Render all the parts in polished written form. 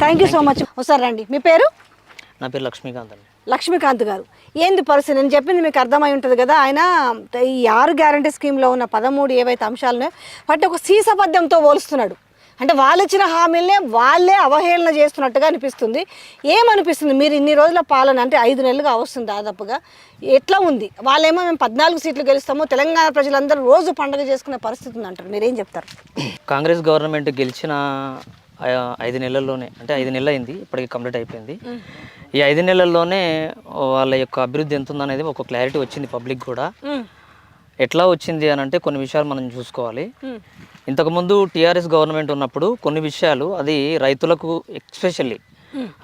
Thank you so much. ఒకసారి రండి, మీ పేరు? నా పేరు లక్ష్మీకాంత్ అండి. లక్ష్మీకాంత్ గారు, ఏంది పరిస్థితి? నేను చెప్పింది మీకు అర్థమై ఉంటుంది కదా. ఆయన ఈ 6 గ్యారంటీ స్కీమ్లో ఉన్న 13 ఏవైతే అంశాలున్నాయో వాటిని ఒక సీసపద్యంతో పోలుస్తున్నాడు. అంటే వాళ్ళు ఇచ్చిన హామీలనే వాళ్ళే అవహేళన చేస్తున్నట్టుగా అనిపిస్తుంది. ఏమనిపిస్తుంది మీరు ఇన్ని రోజుల పాలన, అంటే 5 నెలలుగా వస్తుంది దాదాపుగా, ఎట్లా ఉంది? వాళ్ళేమో మేము 14 సీట్లు గెలుస్తాము, తెలంగాణ ప్రజలందరూ రోజు పండుగ చేసుకునే పరిస్థితి ఉంది అంటారు. మీరేం చెప్తారు? కాంగ్రెస్ గవర్నమెంట్ గెలిచిన 5 నెలల్లోనే, అంటే 5 నెలలు అయింది, ఇప్పటికి కంప్లీట్ అయిపోయింది. ఈ 5 నెలల్లోనే వాళ్ళ యొక్క అభివృద్ధి ఎంత ఉందనేది ఒక క్లారిటీ వచ్చింది పబ్లిక్ కూడా. ఎట్లా వచ్చింది అని అంటే కొన్ని విషయాలు మనం చూసుకోవాలి. ఇంతకుముందు టీఆర్ఎస్ గవర్నమెంట్ ఉన్నప్పుడు కొన్ని విషయాలు, అది రైతులకు ఎస్పెషల్లీ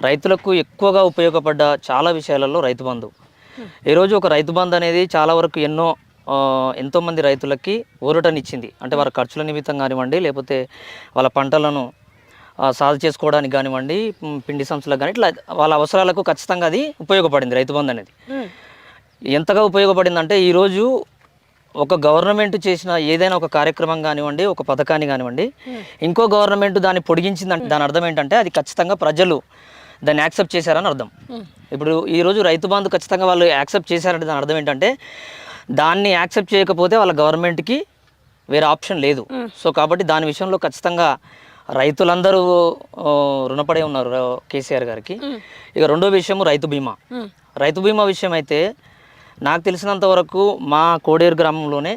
రైతులకు ఎక్కువగా ఉపయోగపడ్డ చాలా విషయాలలో రైతు బంధు. ఈరోజు ఒక రైతు బంధు అనేది చాలా వరకు ఎంతోమంది రైతులకి ఊరటనిచ్చింది. అంటే వారి ఖర్చుల నిమిత్తం కానివ్వండి, లేకపోతే వాళ్ళ పంటలను సాగు చేసుకోవడానికి కానివ్వండి, పిండి సంస్థలకు కానీ, ఇట్లా వాళ్ళ అవసరాలకు ఖచ్చితంగా అది ఉపయోగపడింది రైతు బంధు అనేది. ఎంతగా ఉపయోగపడిందంటే ఈరోజు ఒక గవర్నమెంట్ చేసిన ఏదైనా ఒక కార్యక్రమం కానివ్వండి, ఒక పథకాన్ని కానివ్వండి, ఇంకో గవర్నమెంట్ దాన్ని పొడిగించిందంటే దాని అర్థం ఏంటంటే అది ఖచ్చితంగా ప్రజలు దాన్ని యాక్సెప్ట్ చేశారని అర్థం. ఇప్పుడు ఈరోజు రైతు బంధు ఖచ్చితంగా వాళ్ళు యాక్సెప్ట్ చేశారంటే దాని అర్థం ఏంటంటే దాన్ని యాక్సెప్ట్ చేయకపోతే వాళ్ళ గవర్నమెంట్కి వేరే ఆప్షన్ లేదు. సో కాబట్టి దాని విషయంలో ఖచ్చితంగా రైతులందరూ రుణపడే ఉన్నారు కేసీఆర్ గారికి. ఇక రెండో విషయం రైతు బీమా. రైతు బీమా విషయం అయితే నాకు తెలిసినంత వరకు మా కోడేరు గ్రామంలోనే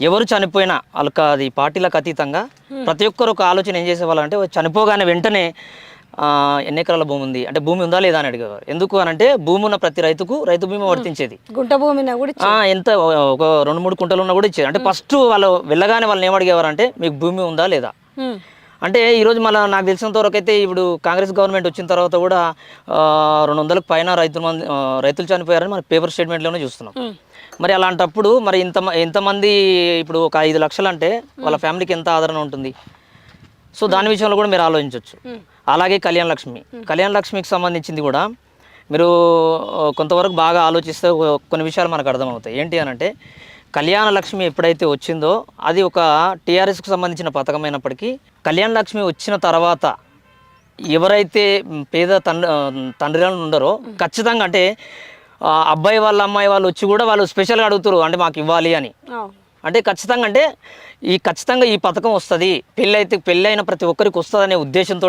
ఎవరు చనిపోయినా వాళ్ళకి అది పార్టీలకు అతీతంగా ప్రతి ఒక్కరు ఒక ఆలోచన ఏం చేసేవాళ్ళంటే చనిపోగానే వెంటనే ఎన్ని ఎకరాల భూమి ఉంది, అంటే భూమి ఉందా లేదా అని అడిగేవారు. ఎందుకు అని అంటే భూమి ఉన్న ప్రతి రైతుకు రైతు బీమా వర్తించేది. గుంట భూమి ఎంత ఒక 2-3 కుంటలు ఉన్నా కూడా ఇచ్చేది. అంటే ఫస్ట్ వాళ్ళు వెళ్ళగానే వాళ్ళని ఏమడిగేవారు అంటే మీకు భూమి ఉందా లేదా. అంటే ఈరోజు మళ్ళీ నాకు తెలిసినంత వరకు అయితే ఇప్పుడు కాంగ్రెస్ గవర్నమెంట్ వచ్చిన తర్వాత కూడా 200కు పైన రైతులు చనిపోయారని మన పేపర్ స్టేట్మెంట్లోనే చూస్తున్నాం. మరి అలాంటప్పుడు మరి ఎంతమంది ఇప్పుడు ఒక 5 లక్షలు అంటే వాళ్ళ ఫ్యామిలీకి ఎంత ఆదరణ ఉంటుంది. సో దాని విషయంలో కూడా మీరు ఆలోచించవచ్చు. అలాగే కళ్యాణ లక్ష్మికి సంబంధించింది కూడా మీరు కొంతవరకు బాగా ఆలోచిస్తే కొన్ని విషయాలు మనకు అర్థమవుతాయి. ఏంటి అని అంటే కళ్యాణ లక్ష్మి ఎప్పుడైతే వచ్చిందో అది ఒక టీఆర్ఎస్కు సంబంధించిన పథకం అయినప్పటికీ కళ్యాణ లక్ష్మి వచ్చిన తర్వాత ఎవరైతే పేద తండ్రులను ఉండరో ఖచ్చితంగా అంటే అబ్బాయి వాళ్ళ అమ్మాయి వాళ్ళు వచ్చి కూడా వాళ్ళు స్పెషల్గా అడుగుతారు అంటే మాకు ఇవ్వాలి అని. అంటే ఖచ్చితంగా ఈ పథకం వస్తుంది, పెళ్ళైన ప్రతి ఒక్కరికి వస్తుంది అనే ఉద్దేశంతో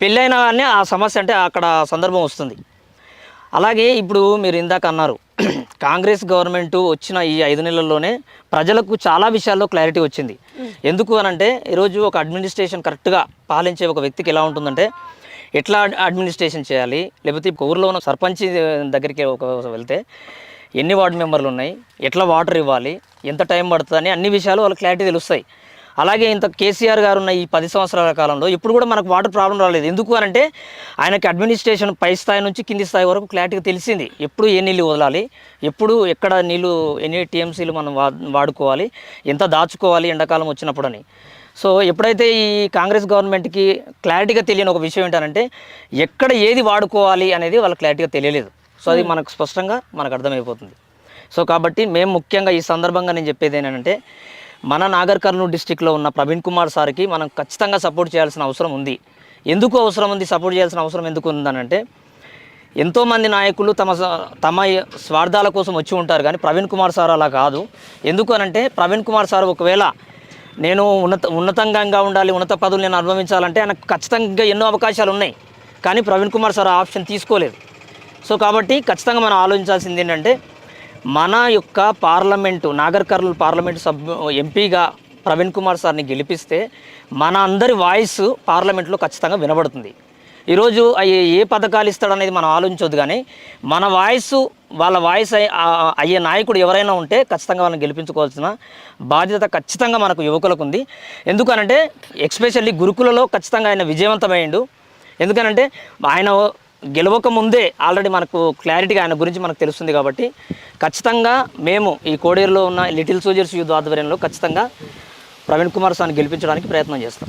పెళ్ళైన కానీ ఆ సమస్య అంటే అక్కడ సందర్భం వస్తుంది. అలాగే ఇప్పుడు మీరు ఇందాక అన్నారు కాంగ్రెస్ గవర్నమెంట్ వచ్చిన ఈ 5 నెలల్లోనే ప్రజలకు చాలా విషయాల్లో క్లారిటీ వచ్చింది. ఎందుకు అనంటే ఈరోజు ఒక అడ్మినిస్ట్రేషన్ కరెక్ట్గా పాలించే ఒక వ్యక్తికి ఎలా ఉంటుందంటే ఎట్లా అడ్మినిస్ట్రేషన్ చేయాలి, లేకపోతే ఊరిలో ఉన్న సర్పంచ్ దగ్గరికి వెళ్తే ఎన్ని వార్డు మెంబర్లు ఉన్నాయి, ఎట్లా వాటర్ ఇవ్వాలి, ఎంత టైం పడుతుంది అని అన్ని విషయాలు వాళ్ళకి క్లారిటీ తెలుస్తాయి. అలాగే ఇంత కేసీఆర్ గారు ఉన్న ఈ 10 సంవత్సరాల కాలంలో ఇప్పుడు కూడా మనకు వాటర్ ప్రాబ్లం రాలేదు. ఎందుకు అనంటే ఆయనకి అడ్మినిస్ట్రేషన్ పై స్థాయి నుంచి కింది స్థాయి వరకు క్లారిటీగా తెలిసింది. ఎప్పుడు ఏ నీళ్ళు వదలాలి, ఎప్పుడు ఎక్కడ నీళ్ళు ఎన్ని టీఎంసీలు మనం వాడుకోవాలి, ఎంత దాచుకోవాలి ఎండాకాలం వచ్చినప్పుడు అని. సో ఎప్పుడైతే ఈ కాంగ్రెస్ గవర్నమెంట్కి క్లారిటీగా తెలియని ఒక విషయం ఏంటంటే ఎక్కడ ఏది వాడుకోవాలి అనేది వాళ్ళకి క్లారిటీగా తెలియలేదు. సో అది మనకు స్పష్టంగా మనకు అర్థమైపోతుంది. సో కాబట్టి మేము ముఖ్యంగా ఈ సందర్భంగా నేను చెప్పేది ఏంటంటే మన నాగర్ కర్నూలు డిస్టిక్లో ఉన్న ప్రవీణ్ కుమార్ సార్కి మనం ఖచ్చితంగా సపోర్ట్ చేయాల్సిన అవసరం ఉంది. ఎందుకు అవసరం ఉంది, సపోర్ట్ చేయాల్సిన అవసరం ఎందుకు ఉందనంటే ఎంతోమంది నాయకులు తమ స్వార్థాల కోసం వచ్చి ఉంటారు, కానీ ప్రవీణ్ కుమార్ సార్ అలా కాదు. ఎందుకు అనంటే ప్రవీణ్ కుమార్ సార్ ఒకవేళ నేను ఉన్నతంగా ఉండాలి, ఉన్నత పదవులు నేను అనుభవించాలంటే ఆయనకు ఖచ్చితంగా ఎన్నో అవకాశాలు ఉన్నాయి, కానీ ప్రవీణ్ కుమార్ సార్ ఆ ఆప్షన్ తీసుకోలేదు. సో కాబట్టి ఖచ్చితంగా మనం ఆలోచించాల్సింది ఏంటంటే మన యొక్క పార్లమెంటు నాగర్ కర్నూలు పార్లమెంటు ఎంపీగా ప్రవీణ్ కుమార్ సార్ని గెలిపిస్తే మన అందరి వాయిస్ పార్లమెంట్లో ఖచ్చితంగా వినబడుతుంది. ఈరోజు ఏ పథకాలు ఇస్తాడనేది మనం ఆలోచించవద్దు, కానీ మన వాళ్ళ వాయిస్ అయ్యే నాయకుడు ఎవరైనా ఉంటే ఖచ్చితంగా వాళ్ళని గెలిపించుకోవాల్సిన బాధ్యత ఖచ్చితంగా మనకు యువకులకు ఉంది. ఎందుకనంటే ఎస్పెషల్లీ గురుకులలో ఖచ్చితంగా ఆయన విజయవంతమైండు. ఎందుకనంటే ఆయన గెలవక ముందే ఆల్రెడీ మనకు క్లారిటీగా ఆయన గురించి మనకు తెలుస్తుంది. కాబట్టి ఖచ్చితంగా మేము ఈ కోడేరులో ఉన్న లిటిల్ సోల్జర్స్ యూత్ ఆధ్వర్యంలో ఖచ్చితంగా ప్రవీణ్ కుమార్ సార్ని గెలిపించడానికి ప్రయత్నం చేస్తాం.